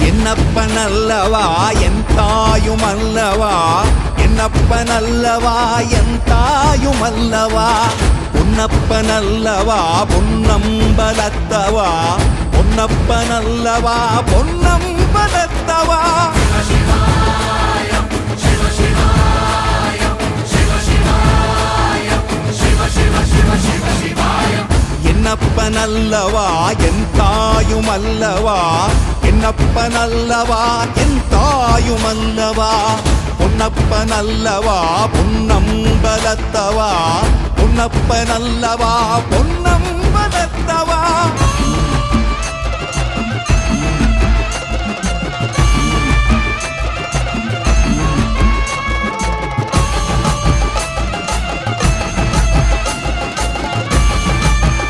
என்னப்பனல்லவா என் தாயுமல்லவா, என்னப்பனல்லவா என் தாயுமல்லவா, பொன்னப்பனல்லவா பொன்னம்பலத்தவா, பொன்னப்பனல்லவா பொன்னம்பலத்தவா. என்னப்பனல்லவா என் தாயுமல்லவா, என்னப்பனல்லவா என் தாயுமல்லவா, பொன்னப்பனல்லவா பொன்னம்பலத்தவா, பொன்னப்பனல்லவா பொன்னம்